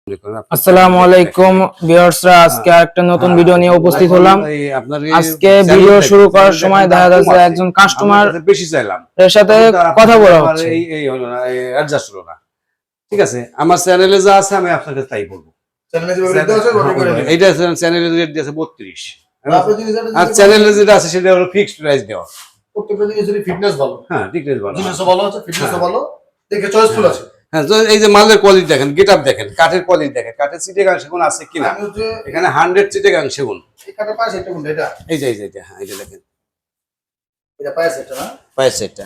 আসসালামু আলাইকুম ভিউয়ার্সরা, আজকে আরেকটা নতুন ভিডিও নিয়ে উপস্থিত হলাম। আজকে ভিডিও শুরু করার সময় দেখা যাচ্ছে একজন কাস্টমার বেশি চাইলাম এর সাথে কথা বলা হচ্ছে, এই হলো না, অ্যাডজাস্ট হলো না। ঠিক আছে, আমার চ্যানেলে যা আছে আমি আপনাকে তাই বলবো। এইটা চ্যানেলে রেট দিয়েছে 32, আর চ্যানেলে যেটা আছে সেটা হলো ফিক্সড প্রাইস দেওয়া। প্রত্যেকটা জিনিসের ফিটনেস ভালো, হ্যাঁ ফিটনেস ভালো, জিনিসও ভালো আছে, ফিটনেসও ভালো, দেখে চয়েসফুল আছে। হ্যাঁ, এই যে মালের কোয়ালিটি দেখেন, গেটআপ দেখেন, কাঠের কোয়ালিটি দেখেন, কাঠের চিটাগাং সেগুন আছে কিনা। এখানে 100 চিটাগাং সেগুন। এই কাঠের পাশ এটা কোনটা? এটা এই যে এটা, হ্যাঁ এটা দেখেন, এটা পাশ এটা না, পায়ের সেটটা।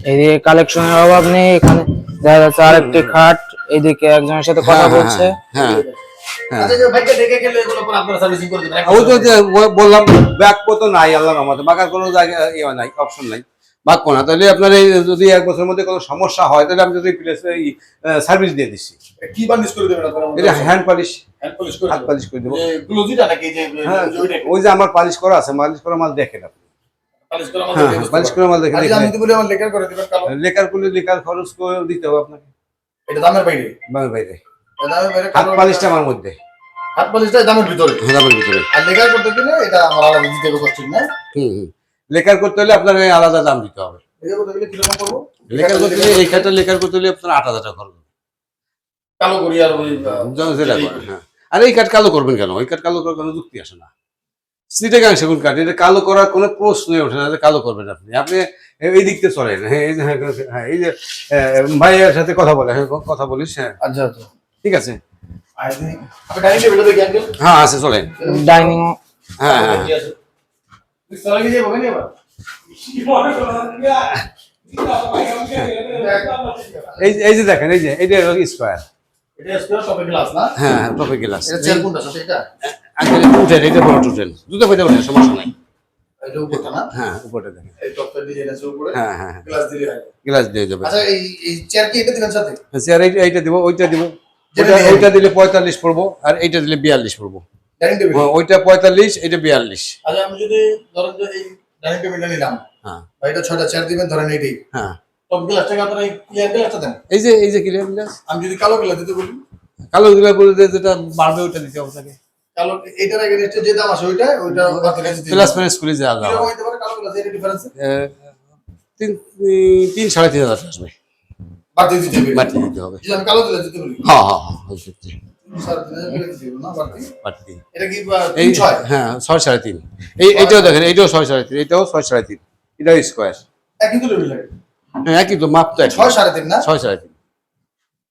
এই যে কালেকশনের অভাব নেই। এখানে দেখা যাচ্ছে আরেকটি খাট, এইদিকে একজনের সাথে কথা বলছে। হ্যাঁ আচ্ছা, যে ভাইকে দেখে গেলে এগুলো পরে আপনারা সার্ভিসিং করে দিবেন। ওই তো যে বললাম, ব্যাক তো নাই আল্লাহর রহমতে, বাঁকার কোনো জায়গা নাই, অপশন নাই, বাক্য না। তাহলে আপনার এই যদি 1 বছরের মধ্যে কোনো সমস্যা হয় তাহলে আমি যদি সার্ভিস দিয়ে দিচ্ছি। কি বার্নিশ করে দিবেন আপনারা? এটা হ্যান্ড পলিশ, হ্যান্ড পলিশ করে হাত পলিশ করে দেবো। যে গ্লোজিটা নাকি যে হ্যাঁ, ওই যে আমার পালিশ করা আছে, পালিশ করা মাল দেখেন আপনি। পলিশ করা মাল হ্যাঁ, দেখে পালিশ করা মাল দেখে আমি যদি বলি আমার লেকার করে দিবেন কালো, লেকার করলে লেকার খরচ করে দিতে হবে আপনাকে, এটা দামের বাইরে, বাংলার বাইরে। দামের বাইরে হাত পালিশটা আমার মধ্যে, হাত পলিশটা দামের ভিতরে, দামের ভিতরে। আর লেকার করতে গেলে এটা আমার আলাদা দিতে হবে কষ্ট না। লেকার করতে হলে আপনার আলাদা দাম দিতে হবে। লেকার করতে গেলে কি রকম করব? লেকার করতে হলে এই খাটটা লেকার করতে হলে আপনার 8,000 টাকা খরচ হবে। কালো করি আর ওই যেটা করে, হ্যাঁ। আর এই কাঠ কালো করবেন কেন? ওই কাঠ কালো করার কোনো যুক্তি আসে না। চিটাগাং সেগুন কাঠ, এটা কালো করার কোনো প্রশ্নই ওঠে না যে কালো করবেন আপনি। আপনি এই দিক থেকে চলেন। হ্যাঁ, এই যে ভাইয়ের সাথে কথা বলে, হ্যাঁ কথা বলিস, হ্যাঁ আচ্ছা আচ্ছা ঠিক আছে। আপনি ডাইনিং টেবিলটা দেখি আঙ্কেল। হ্যাঁ আছে, চলেন। ডাইনিং, হ্যাঁ হ্যাঁ চলে গিয়ে যাবো কেন এবার? এই যে দেখেন, এই যে এইটা হলো স্কয়ার। এটা স্কয়ার টপে গ্লাস না? হ্যাঁ টপে গ্লাস। এটা চেয়ার কোনটা সাথে এটা? আগে উঠেন, এটা বড় উঠেন, দুটো পেতে উঠেন, সমস্যা নাই। এটা উপরটা না? হ্যাঁ উপরে দেখেন, এই টপটা ডিজাইন আছে উপরে। হ্যাঁ হ্যাঁ গ্লাস দিলে হয়। গ্লাস দিয়ে যাবে। আচ্ছা, এই চেয়ার কি এটা দিবেন সাথে? চেয়ার এইটা দিব, ওইটা দিব। যেটা ওইটা দিলে 45 পড়বো, আর এইটা দিলে 42 পড়বো। Dining table. ওইটা 45, এটা 42। আচ্ছা, আমি যদি ধরেন যে এই ডাইনিং টেবিলটা নিলাম, হ্যাঁ বা এটা 6টা চেয়ার দিবেন ধরেন এইটাই, হ্যাঁ, টপ গ্লাসটা আপনারা এই ক্লিয়ার গ্লাসটা দেন। এই যে ক্লিয়ার গ্লাস। আমি যদি কালো গ্লাস দিতে বলি, কালো গ্লাস বলে যেটা বাড়বে ওইটা দিতে হবে তাকে। কালো এইটার আগে যে দাম আছে ওইটা বাতিল দিতে প্লাস মাইনাস করে যা দাও, কিরকম হইতে পারে কালো গ্লাস এর ডিফারেন্স? 3-3.5 হাজার আসবে। বাতিল দিতে হবে, বাড়তি দিতে হবে। যদি আমি কালো গ্লাস দিতে বলি, হ্যাঁ হ্যাঁ হ্যাঁ, বাড়তি। এটা কি এই 6? হ্যাঁ 6.5.5। এইটাও দেখেন, এইটাও 6.5.5, এটাও 6.5.5, এটাও স্কোয়ার। একই তো টেবিল লাগে। হ্যাঁ একই তো, মাপ তো এক। 6.5.5 না? 6.5.5।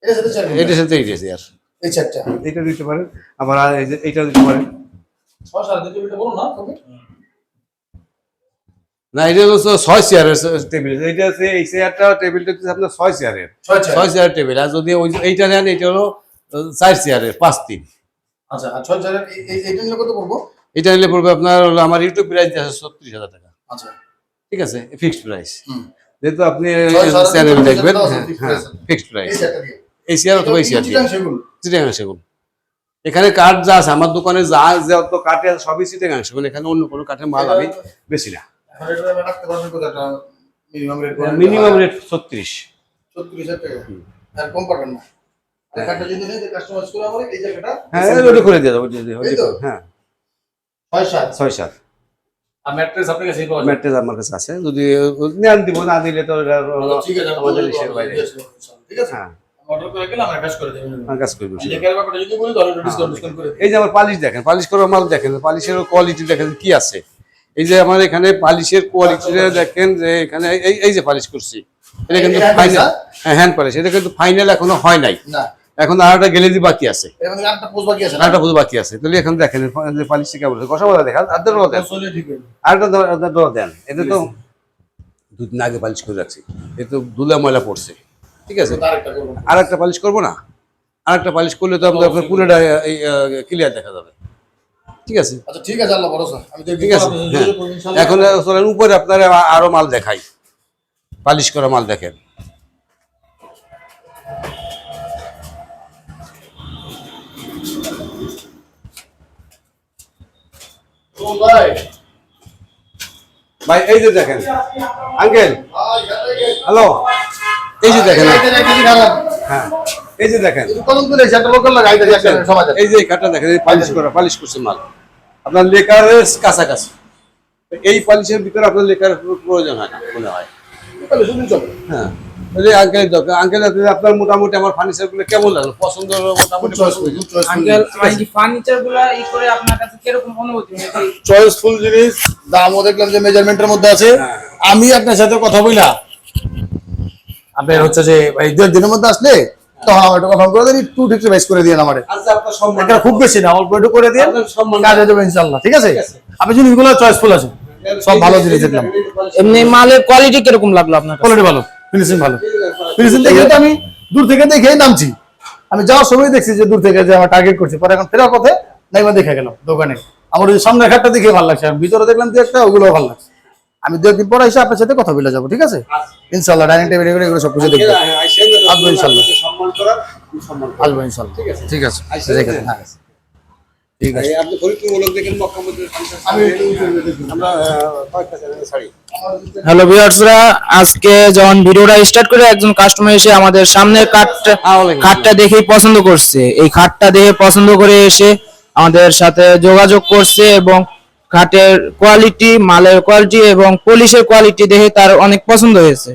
এটা সাথে চেয়ার এটার সাথে এই আছে আর এই চারটা এইটা দিতে পারেন, আবার আর এই যে এইটাও দিতে পারেন। 6.5 টেবিলটা বলো না তবে। না, এটা হলো 6 চেয়ারের টেবিল। এইটা হচ্ছে এই চেয়ারটা, টেবিলটা হচ্ছে আপনার 6 চেয়ারের, 6 চেয়ারের টেবিল। আর যদি ওই এইটা নেন, এটা হলো 4 চেয়ারের 5-3। আচ্ছা, আর 6 চেয়ারের এইটা নিলে কত পড়বো? এটা নিলে পড়বে আপনার হলো, আমার ইউটিউব প্রাইস আছে 36,000 টাকা। আচ্ছা ঠিক আছে, ফিক্সড প্রাইস। হুম, যেহেতু আপনি 6.5 চ্যানেল দেখবেন, হ্যাঁ, হ্যাঁ ফিক্সড প্রাইস। এই চারটা দিয়ে এই চেয়ার অথবা এই চেয়ার দিয়ে সেগুলো চিটাগাং সেগুন। এখানে কাঠ যা আছে আমার দোকানে, যত কাঠে আছে সবই চিটাগাং সেগুন। এখানে অন্য কোনো কাঠের মাল আমি বেশি না। এখন এটা আমি রাখতে পারবেন কত একটা মিনিমাম রেট? Minimum rate 36। 36,000 টাকা। আর কম পাবেন না। আর কাটা যদি নেই, কাস্টমাইজ করে আমার এই জায়গাটা হ্যাঁ ওটা করে দিয়ে দেবো। এই তো? হ্যাঁ 6.7 6.7। আর ম্যাট্রেস আপনার কাছে পাওয়া যায়? ম্যাট্রেস আমার কাছে আছে, যদি নেন দিব, না দিলে তো এটা ঠিক আছে, আমাদের ইসের বাইরে। ঠিক আছে, হ্যাঁ অর্ডার করে গেলে আমরা কাজ করে দেব। আমার কাজ করবো। লেখার ব্যাপারটা যদি বলি তাহলে ডিসকাউন্ট করে দেব। এই যে আমার পালিশ দেখেন, পালিশ করা মাল দেখেন, পালিশের কোয়ালিটি দেখেন কি আছে। এই যে আমার এখানে পালিশের কোয়ালিটিটা দেখেন, যে এখানে এই যে পালিশ করছি, এটা কিন্তু ফাইনাল, হ্যাঁ হ্যান্ড পালিশ। এটা কিন্তু ফাইনাল এখনো হয় নাই, না এখন আরেকটা গ্যালারি বাকি আছে, এর মধ্যে আরেকটা পোস্ট বাকি আছে না? আরেকটা পুরো বাকি আছে। তাহলে এখন দেখেন যে পালিশটা কেমন আছে, কষা বলা দেখেন, আদর বলা দেন, আসলে ঠিক আছে। আরেকটা দোয়া দেন। এটা তো 2 দিন আগে পালিশ করে রাখছি, এটা তো ধুলা ময়লা পড়ছে। ঠিক আছে, আরেকটা করব। আরেকটা পালিশ করবো না? আরেকটা পালিশ করলে তো আপনার পুরোটা ক্লিয়ার দেখা যাবে। ঠিক আছে, আচ্ছা ঠিক আছে, আল্লাহ ভরসা। আমি দেখি ঠিক আছে। হ্যাঁ, এখন চলেন উপরে আপনার আরো মাল দেখাই, পালিশ করা মাল দেখেন। ও ভাই ভাই এই যে দেখেন, আঙ্কেল ভাই হ্যালো, এই যে দেখেন, এটা কি খারাপ হ্যাঁ এই যে দেখেন, কলম তুলে একটা লোকাল লাগাই দেয় একটা সমাজ এই যে এই কাঠটা দেখেন, এই পালিশ করছে মাল, আপনার লেকারের কাছাকাছি। এই পলিশের ভিতরে আপনার লেকার প্রয়োজন হয় না মনে হয়। শুনুন চল হ্যাঁ ওই যে আঙ্কেল দরকার, আঙ্কেল আপনার মোটামুটি আমার ফার্নিচার গুলো কেমন লাগলো, পছন্দ হলো মোটামুটি? আঙ্কেল এই ফার্নিচার গুলা ই করে আপনার কাছে কিরকম অনুভূতি হয়েছে? চয়েসফুল জিনিস, দামও দেখলাম যে মেজারমেন্টের মধ্যে আছে। আমি আপনার সাথে কথা বইলা আপনার হচ্ছে যে এই 2 দিনের মধ্যে আসলে তখন আমার একটু কথা করে দেন, একটু রিভাইজ করে দিন আমারে। আচ্ছা আপনার সম্মান, এটা খুব বেশি না, অল্প একটু করে দিন, আপনার সম্মান কাজ হয়ে যাবে ইনশাআল্লাহ। ঠিক আছে, আপনি জিনিসগুলো চয়েসফুল আছে, সব ভালো জিনিস দেখলাম। এমনি মালের কোয়ালিটি কিরকম লাগলো আপনার কাছে? কোয়ালিটি ভালো, ফিনিশিং ভালো। ফিনিশিং দেখে তো আমি দূর থেকে দেখেই নামছি। আমি যাওয়ার সময় দেখছি যে দূর থেকে যে আমার টার্গেট করছি, পরে এখন ফেরার পথে নাইবা দেখে গেলাম দোকানে। আমার ওই সামনের ঘাটটা দেখে ভালো লাগছে, আমি ভিতরে দেখলাম যে একটা, ওগুলো ভালো লাগছে। আমি 2 দিন পরে এসে আপনার সাথে কথা বলে যাবো। ঠিক আছে ইনশাআল্লাহ, ডাইনিং টেবিল এগুলো সব কিছু দেখবো। আসবো ইনশাআল্লাহ, সম্মান করার সম্মান করার। আসবো ইনশাআল্লাহ। ঠিক আছে, ঠিক আছে, দেখে হ্যাঁ ঠিক আছে। আপনি ফরিদপুর দেখেন, মক্কা মসজিদের আমি আমরা কয়েকটা শাড়ি। হ্যালো ভিউয়ার্সরা, আজকে যখন ভিডিওটা স্টার্ট করে একজন কাস্টমার এসে আমাদের সামনে খাটটা দেখেই পছন্দ করছে। এই খাটটা দেখে পছন্দ করে এসে আমাদের সাথে যোগাযোগ করছে এবং খাটের কোয়ালিটি, মালের কোয়ালিটি এবং পলিশের কোয়ালিটি দেখে তার অনেক পছন্দ হয়েছে।